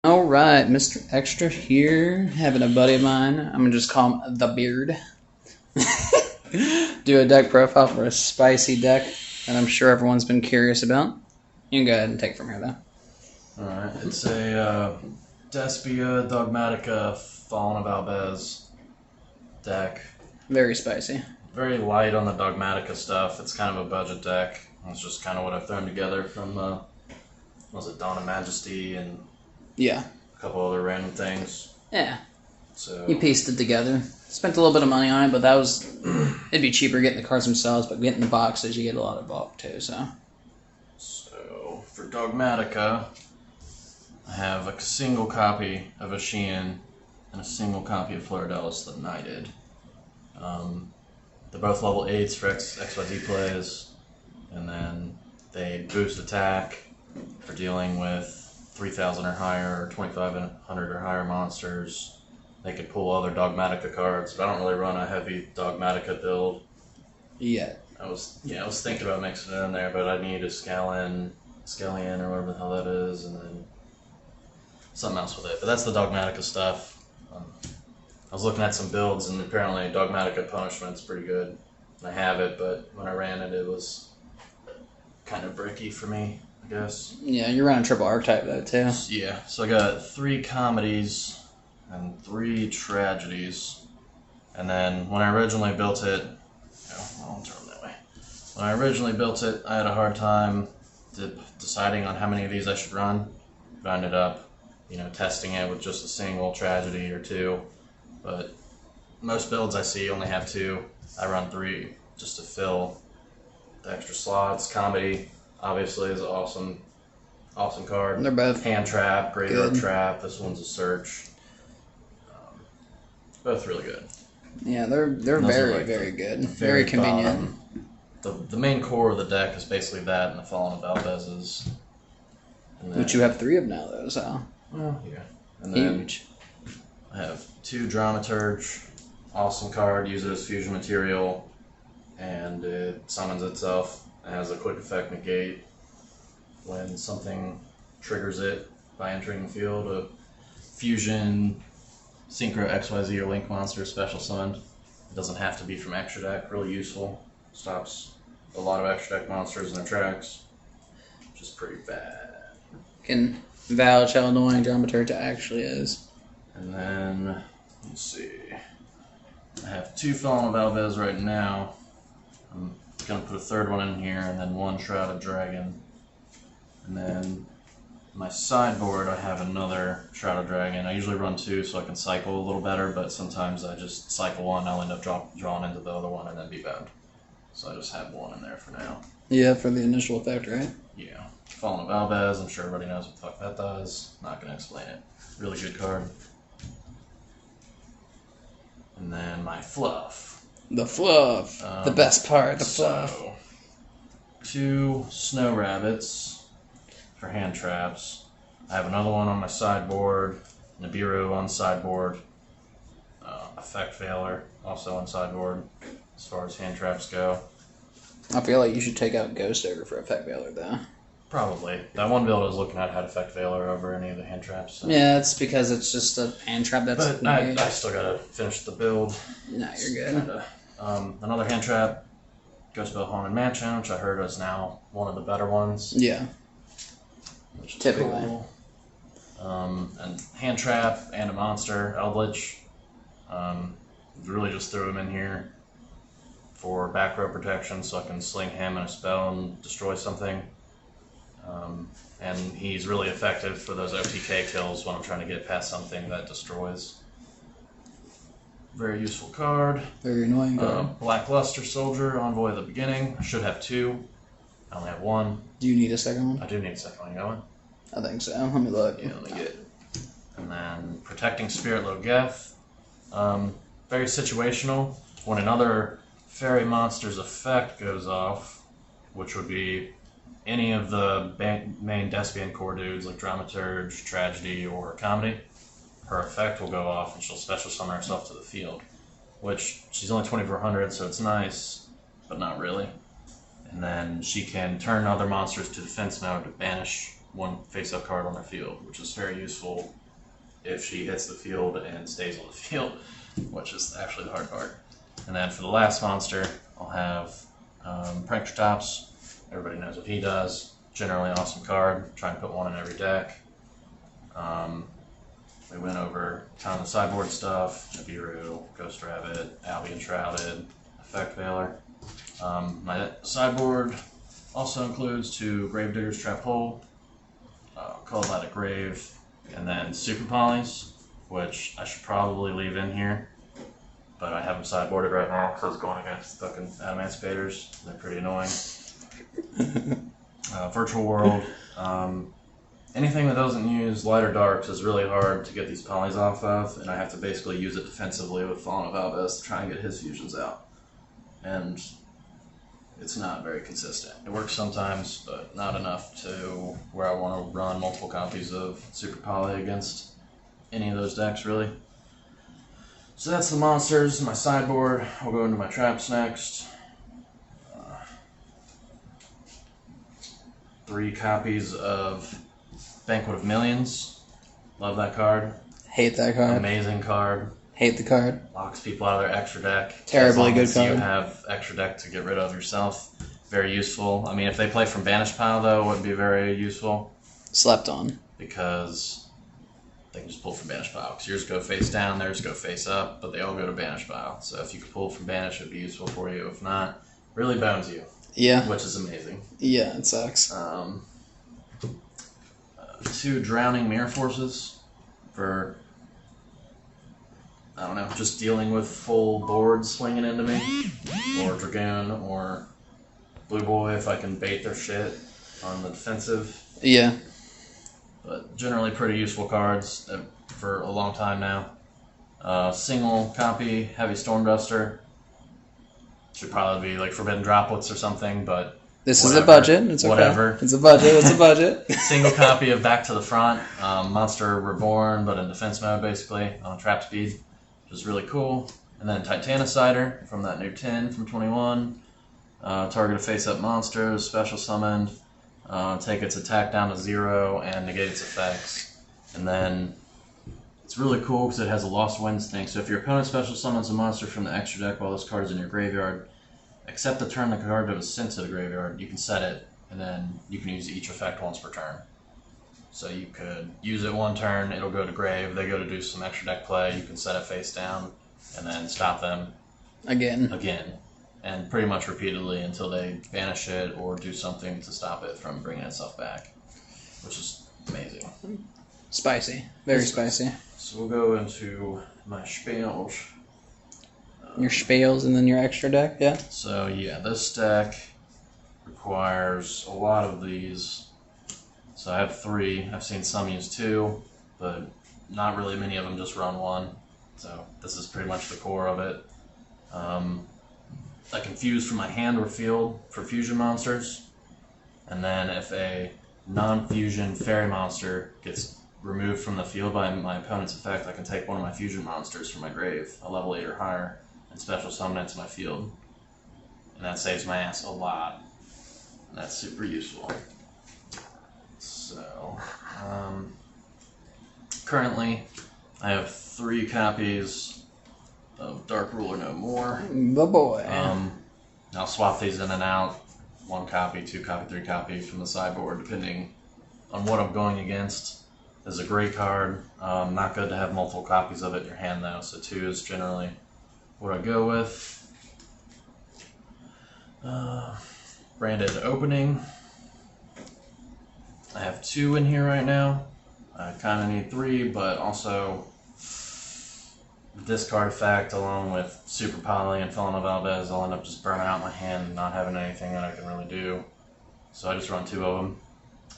Alright, Mr. Extra here, having a buddy of mine. I'm gonna just call him the Beard. Do a deck profile for a spicy deck that I'm sure everyone's been curious about. You can go ahead and take it from here, though. Alright, it's a Despia Dogmatica Fallen of Albaz deck. Very spicy. Very light on the Dogmatica stuff. It's kind of a budget deck. It's just kind of what I've thrown together from, was it Dawn of Majesty and Yeah. a couple other random things. Yeah. So You pieced it together. Spent a little bit of money on it, but that was... it'd be cheaper getting the cards themselves, but getting the boxes, you get a lot of bulk, too, so... So, for Dogmatica, I have a single copy of Ashian and a single copy of Floridelis the Knighted. They're both level 8s for XYZ plays, and then they boost attack for dealing with 3,000 or higher, or 2,500 or higher monsters. They could pull other Dogmatica cards, but I don't really run a heavy Dogmatica build. Yeah. I was thinking about mixing it in there, but I need a Scallion or whatever the hell that is, and then something else with it. But that's the Dogmatica stuff. I was looking at some builds, and apparently Dogmatica Punishment's pretty good. And I have it, but when I ran it, it was kind of bricky for me, I guess. Yeah, you're running triple archetype, though, too. Yeah, so I got 3 comedies and 3 tragedies. And then when I originally built it, I'll turn that way. When I originally built it, I had a hard time deciding on how many of these I should run. But I ended up, testing it with just a single tragedy or 2. But most builds I see only have 2. I run 3 just to fill the extra slots. Comedy, obviously, is an awesome card. They're both Hand Trap, Graveyard good. Trap. This one's a Search. Both really good. Yeah, they're very, very good. Very convenient. The main core of the deck is basically that and the Fallen of Albaz's. Which you have 3 of now, though, so... Well, yeah. And then Huge. I have 2 Dramaturge. Awesome card. Use it as fusion material. And it summons itself. It has a quick effect negate when something triggers it by entering the field. A fusion, synchro, XYZ, or link monster special summoned. It doesn't have to be from extra deck. Really useful. Stops a lot of extra deck monsters in their tracks. Which is pretty bad. Can vouch how annoying Dramaturge actually is. And then, let's see. I have 2 Fallen of Albaz right now. I'm going to put a 3rd one in here, and then 1 Shrouded Dragon. And then my sideboard, I have another Shrouded Dragon. I usually run 2 so I can cycle a little better, but sometimes I just cycle 1, I'll end up drawing into the other one and then be bound. So I just have 1 in there for now. Yeah, for the initial effect, right? Yeah. Fallen of Albaz, I'm sure everybody knows what the fuck that does. Not going to explain it. Really good card. And then my fluff. The fluff. The best part, the fluff. So, 2 Snow Rabbits for hand traps. I have another one on my sideboard. Nibiru on sideboard. Effect Veiler also on sideboard as far as hand traps go. I feel like you should take out Ghost Ogre for Effect Veiler, though. Probably. That one build I was looking at had Effect Veiler over any of the hand traps. So. Yeah, it's because it's just a hand trap that's... But I still gotta finish the build. No, you're good. Kinda. Another hand trap, Ghostbell Haunted Mansion, which I heard is now one of the better ones. Yeah. Which is Typically. cool. And hand trap and a monster, Eldritch. Really just threw him in here for back row protection so I can sling him and a spell and destroy something. And he's really effective for those OTK kills when I'm trying to get past something that destroys. Very useful card. Very annoying card. Blackluster Soldier, Envoy of the Beginning. I should have 2. I only have 1. Do you need a second one? I do need a second one. You got one? I think so. Let me look. Yeah, let me get it. And then Protecting Spirit Logeth. Very situational. When another fairy monster's effect goes off, which would be any of the main Despian core dudes like Dramaturge, Tragedy, or Comedy, her effect will go off and she'll special summon herself to the field. Which, she's only 2400, so it's nice, but not really. And then she can turn other monsters to defense mode to banish one face-up card on their field, which is very useful if she hits the field and stays on the field, which is actually the hard part. And then for the last monster, I'll have Prankstertops. Everybody knows what he does. Generally an awesome card. Try and put one in every deck. We went over a ton of sideboard stuff. Nibiru, Ghost Rabbit, Albion Shrouded, Effect Veiler. My sideboard also includes 2 Gravedigger's Trap Hole, Called by the Grave, and then Super Polys, which I should probably leave in here, but I have them sideboarded right now because I was going against fucking Adamantibators. They're pretty annoying. Virtual World. Anything that doesn't use light or darks is really hard to get these polys off of, and I have to basically use it defensively with Fallen of Albaz to try and get his fusions out. And it's not very consistent. It works sometimes, but not enough to where I want to run multiple copies of Super Poly against any of those decks, really. So that's the monsters, my sideboard. I'll go into my traps next. 3 copies of Banquet of Millions. Love that card. Hate that card. Amazing card. Hate the card. Locks people out of their extra deck. Terribly good as long as card. you have extra deck to get rid of yourself. Very useful. I mean, if they play from Banished Pile, though, it wouldn't be very useful. Slept on. Because they can just pull from Banished Pile. Because yours go face down, theirs go face up, but they all go to Banished Pile. So if you could pull from Banish, it would be useful for you. If not, really bones you. Yeah. Which is amazing. Yeah, it sucks. 2 Drowning Mirror Forces for, I don't know, just dealing with full boards swinging into me, or Dragoon, or Blue Boy if I can bait their shit on the defensive. Yeah. But generally pretty useful cards for a long time now. Single copy Heavy Stormduster. Should probably be like Forbidden Droplets or something, but This is a budget. It's okay. Whatever. It's a budget. It's a budget. Single copy of Back to the Front, Monster Reborn, but in defense mode basically, on trap speed, which is really cool. And then Titanicider from that new 10 from 21. Target a face-up monster, special summoned, take its attack down to 0 and negate its effects. And then it's really cool because it has a Lost Winds thing. So if your opponent special summons a monster from the extra deck while this card is in your graveyard, except the turn the card was sent to the graveyard, you can set it, and then you can use each effect once per turn. So you could use it one turn, it'll go to grave, they go to do some extra deck play, you can set it face down, and then stop them Again. and pretty much repeatedly until they banish it or do something to stop it from bringing itself back, which is amazing. Spicy. Very spicy. So we'll go into my spells. Your spells and then your extra deck, yeah? So yeah, this deck requires a lot of these. So I have 3. I've seen some use 2, but not really many of them just run 1. So this is pretty much the core of it. I can fuse from my hand or field for fusion monsters. And then if a non-fusion fairy monster gets removed from the field by my opponent's effect, I can take one of my fusion monsters from my grave, a level 8 or higher, and special summon it to my field. And that saves my ass a lot. And that's super useful. So, currently, I have 3 copies of Dark Ruler No More. The boy. I'll swap these in and out. 1 copy, 2 copy, 3 copy from the sideboard, depending on what I'm going against. This is a great card. Not good to have multiple copies of it in your hand, though, so 2 is generally what I go with. Branded Opening. I have 2 in here right now. I kind of need 3, but also discard effect along with Super Poly and Fallen of Albaz. I'll end up just burning out my hand and not having anything that I can really do. So I just run 2 of them.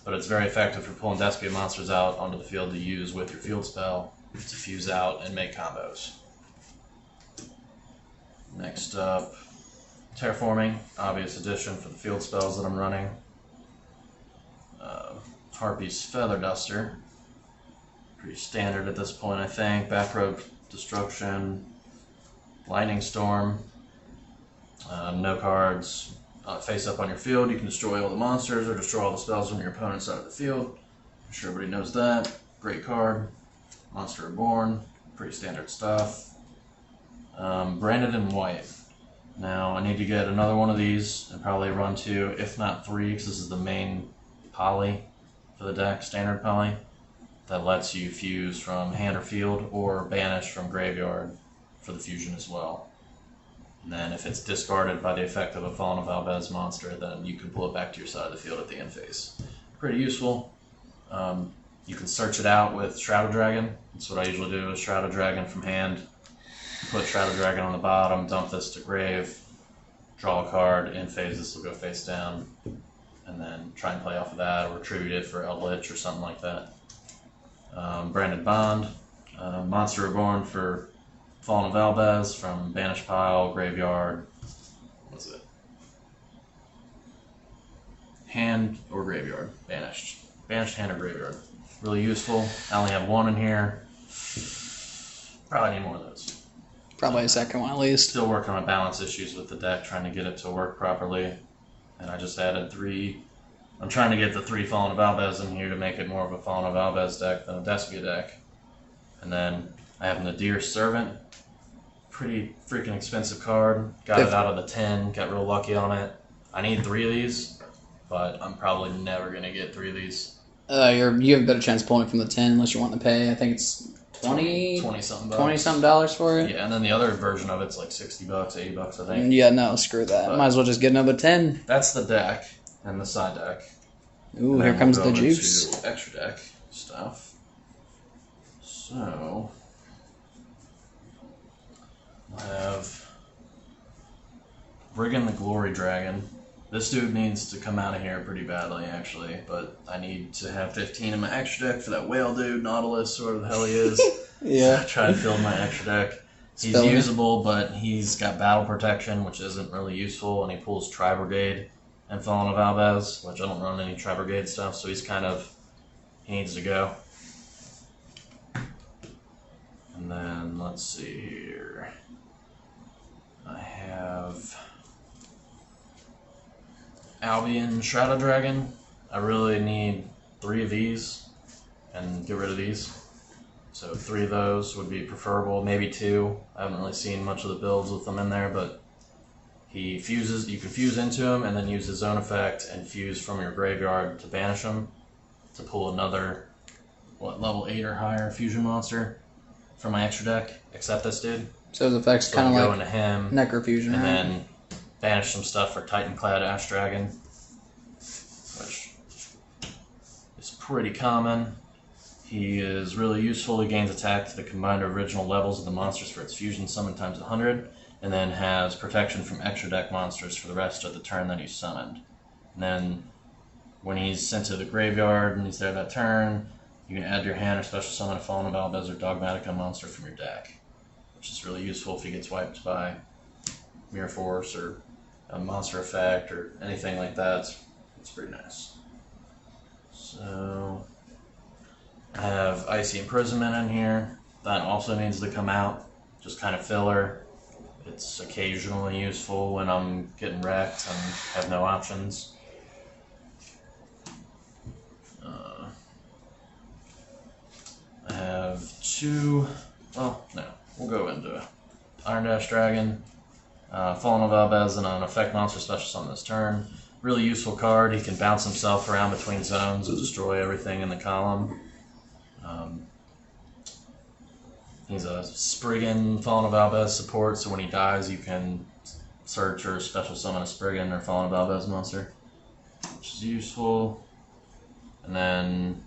But it's very effective for pulling despian monsters out onto the field to use with your field spell to fuse out and make combos. Next up, Terraforming, obvious addition for the field spells that I'm running. Harpy's Feather Duster, pretty standard at this point I think. Backroad Destruction, Lightning Storm, no cards. Face up on your field, you can destroy all the monsters or destroy all the spells from your opponent's side of the field. sure everybody knows that. Great card. Monster Reborn. Pretty standard stuff. Branded in white. Now I need to get another one of these and probably run 2, if not 3, because this is the main poly for the deck, standard poly, that lets you fuse from hand or field or banish from graveyard for the fusion as well. And then if it's discarded by the effect of a Fallen of Albaz monster, then you can pull it back to your side of the field at the end phase. Pretty useful. You can search it out with Shrouded Dragon. That's what I usually do, is Shrouded Dragon from hand. Put Shrouded Dragon on the bottom, dump this to grave, draw a card, in phase this will go face down, and then try and play off of that, or tribute it for Eldritch or something like that. Branded Bond, Monster Reborn for Fallen of Albaz from Banish Pile, Graveyard, what's it? Hand or Graveyard, Banished. Banished hand or Graveyard. Really useful. I only have 1 in here. Probably need more of those. Probably a second one at least. Still working on balance issues with the deck, trying to get it to work properly. And I just added 3. I'm trying to get the 3 Fallen of Albaz in here to make it more of a Fallen of Albaz deck than a Despia deck. And then I have Nadir's Servant. Pretty freaking expensive card. Got it out of the 10, got real lucky on it. I need 3 of these, but I'm probably never going to get 3 of these. You have a better chance of pulling it from the 10 unless you want to pay. I think it's 20 something dollars for it. Yeah, and then the other version of it's like $60, $80, I think. Yeah, no, screw that. But might as well just get another 10. That's the deck and the side deck. Ooh, here comes the juice. Extra deck stuff. So I have Brigand the Glory Dragon. This dude needs to come out of here pretty badly, actually, but I need to have 15 in my extra deck for that whale dude, Nautilus, whatever the hell he is. Yeah. So I try to fill my extra deck. He's usable, but he's got battle protection, which isn't really useful, and he pulls Tri-Brigade and Fallen of Albaz, which I don't run any Tri-Brigade stuff, so he needs to go. And then, let's see here. I have Albion Shrouded Dragon. I really need 3 of these and get rid of these. So 3 of those would be preferable, maybe 2. I haven't really seen much of the builds with them in there, but he fuses. You can fuse into him and then use his own effect and fuse from your graveyard to banish him to pull another, level 8 or higher fusion monster from my extra deck, except this dude. So his effect's kind of go like into him, Necrofusion, and right? then banish some stuff for Titanclad Ash Dragon, which is pretty common. He is really useful. He gains attack to the combined original levels of the monsters for its fusion summon times 100, and then has protection from extra deck monsters for the rest of the turn that he's summoned. And then when he's sent to the graveyard and he's there that turn, you can add to your hand or special summon a Fallen of Albaz or Dogmatica monster from your deck, which is really useful if he gets wiped by Mirror Force or a monster effect or anything like that. It's pretty nice. So I have Icy Imprisonment in here. That also needs to come out. Just kind of filler. It's occasionally useful when I'm getting wrecked and have no options. I have 2. Well, no. We'll go into Iron Dash Dragon, Fallen of Albaz, and an effect monster special summon this turn. Really useful card. He can bounce himself around between zones and destroy everything in the column. He's a Spriggan Fallen of Albaz support, so when he dies you can search or special summon a Spriggan or Fallen of Albaz monster, which is useful. And then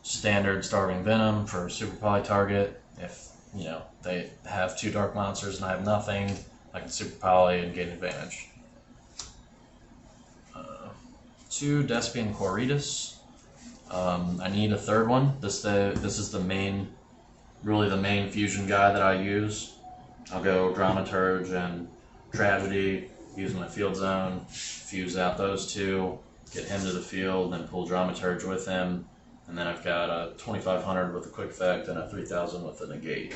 standard Starving Venom for super poly target. If they have 2 dark monsters and I have nothing, I can super poly and gain advantage. 2 Despian Quiritus. I need a 3rd one. This is the main, really the main fusion guy that I use. I'll go Dramaturge and Tragedy, use my field zone, fuse out those 2, get him to the field, then pull Dramaturge with him. And then I've got a 2500 with a quick effect and a 3000 with a negate,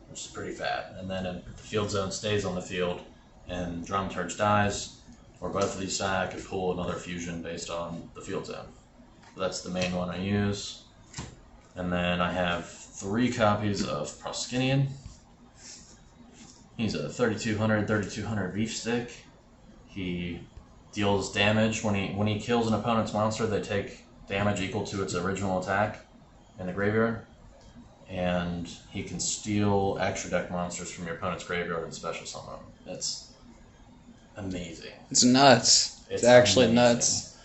which is pretty fat. And then if the field zone stays on the field and Dramaturge dies, or both of these die, I could pull another fusion based on the field zone. That's the main one I use. And then I have 3 copies of Proskinian. He's a 3200 reef stick. He deals damage when he kills an opponent's monster. They take damage equal to its original attack in the graveyard, and he can steal extra deck monsters from your opponent's graveyard and special summon them. It's amazing. It's nuts. It's actually amazing. nuts.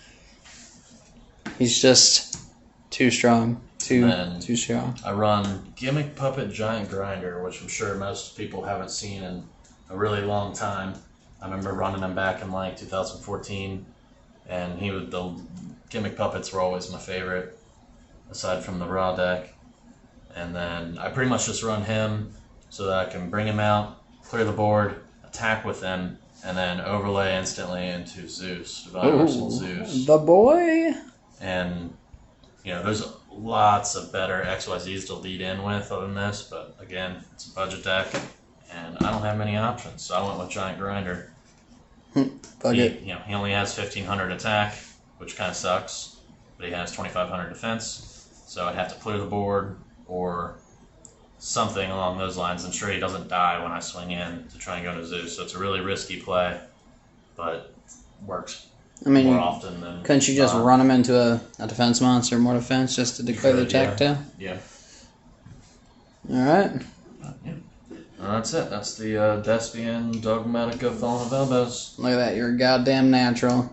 He's just too strong. Too strong. I run Gimmick Puppet Giant Grinder, which I'm sure most people haven't seen in a really long time. I remember running him back in like 2014, and the Gimmick Puppets were always my favorite, aside from the raw deck. And then I pretty much just run him so that I can bring him out, clear the board, attack with him, and then overlay instantly into Zeus, Divine Arsenal Zeus. The boy! And, there's lots of better XYZs to lead in with other than this, but again, it's a budget deck, and I don't have many options, so I went with Giant Grinder. Fuck it. He only has 1500 attack, which kind of sucks, but he has 2500 defense, so I'd have to clear the board or something along those lines. I'm sure he doesn't die when I swing in to try and go to Zeus, so it's a really risky play, but works more often than couldn't you just run him into a defense monster, more defense, just to declare the attack too? Yeah. Alright. Yeah. That's it. That's the Despian Dogmatic of Fallen of Albaz. Look at that, you're a goddamn natural.